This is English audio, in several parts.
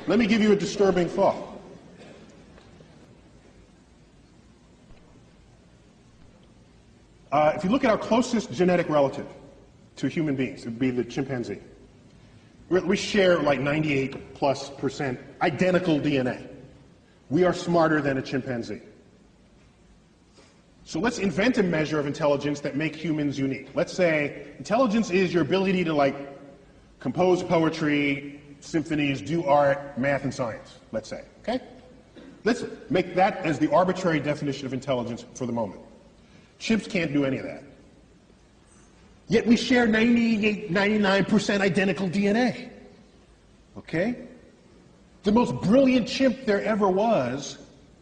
let me give you a disturbing thought. If you look at our closest genetic relative to human beings, it would be the chimpanzee. We share like 98+% identical DNA. We are smarter than a chimpanzee. So let's invent a measure of intelligence that makes humans unique. Let's say intelligence is your ability to like compose poetry, symphonies, do art, math, and science, let's say, okay? Let's make that as the arbitrary definition of intelligence for the moment. Chimps can't do any of that. Yet we share 98, 99% identical DNA, okay? The most brilliant chimp there ever was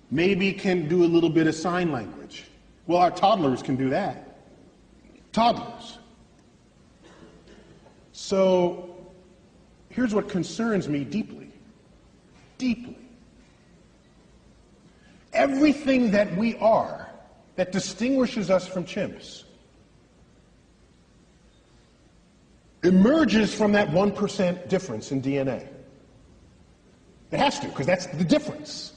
maybe can do a little bit of sign language. Well, our toddlers can do that. Toddlers. So here's what concerns me deeply. Deeply. Everything that we are that distinguishes us from chimps emerges from that 1% difference in DNA. It has to, because that's the difference.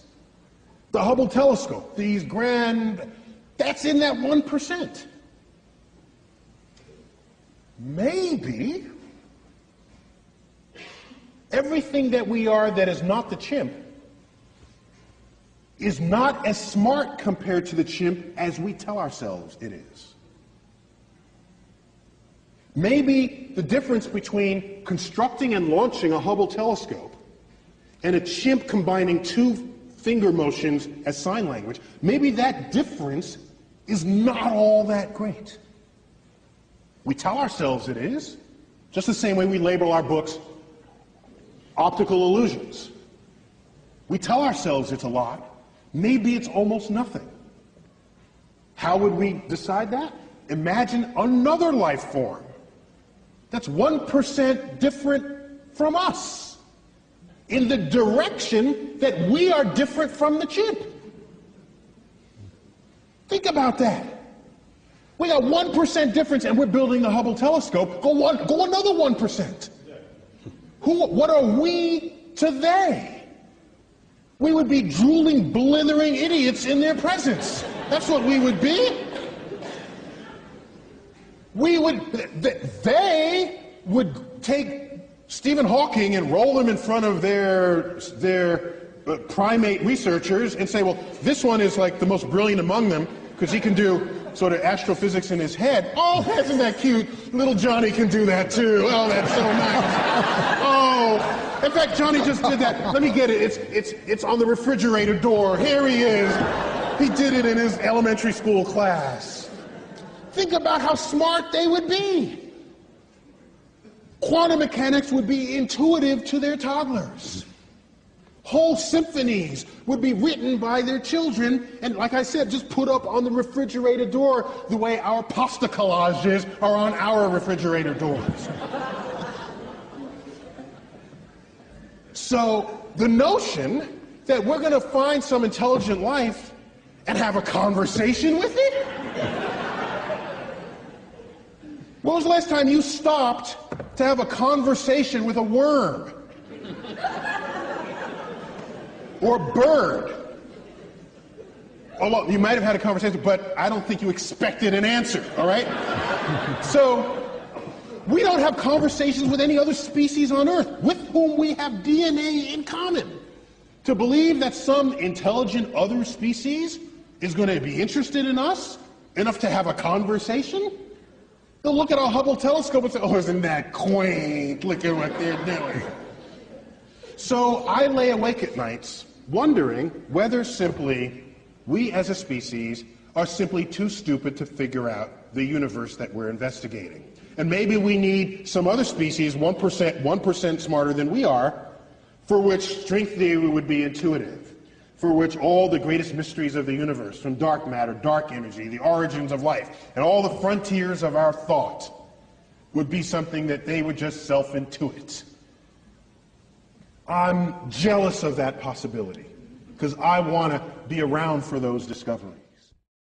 The Hubble telescope, these that's in that 1%. Maybe everything that we are that is not the chimp is not as smart compared to the chimp as we tell ourselves it is. Maybe the difference between constructing and launching a Hubble telescope and a chimp combining two finger motions as sign language, maybe that difference is not all that great. We tell ourselves it is, just the same way we label our books optical illusions. We tell ourselves it's a lot. Maybe it's almost nothing. How would we decide that? Imagine another life form that's 1% different from us in the direction that we are different from the chimp. Think about that. We got 1% difference and we're building the Hubble telescope. Go another 1%. What are we to they? We would be drooling, blithering idiots in their presence. That's what we would be. They would take Stephen Hawking and roll him in front of their primate researchers and say, well, this one is like the most brilliant among them because he can do sort of astrophysics in his head. Oh, isn't that cute? Little Johnny can do that too. Oh, that's so nice. Oh. In fact, Johnny just did that. Let me get it. It's on the refrigerator door. Here he is. He did it in his elementary school class. Think about how smart they would be. Quantum mechanics would be intuitive to their toddlers. Whole symphonies would be written by their children and, like I said, just put up on the refrigerator door the way our pasta collages are on our refrigerator doors. So the notion that we're going to find some intelligent life and have a conversation with it? When was the last time you stopped to have a conversation with a worm? Or a bird? Oh, well, you might have had a conversation, but I don't think you expected an answer, all right? So we don't have conversations with any other species on Earth with whom we have DNA in common. To believe that some intelligent other species is going to be interested in us enough to have a conversation, they'll look at our Hubble telescope and say, oh, isn't that quaint? Look at what they're doing. So I lay awake at nights wondering whether simply we as a species are simply too stupid to figure out the universe that we're investigating. And maybe we need some other species, 1% smarter than we are, for which string theory would be intuitive, for which all the greatest mysteries of the universe, from dark matter, dark energy, the origins of life, and all the frontiers of our thought, would be something that they would just self-intuit. I'm jealous of that possibility, because I want to be around for those discoveries.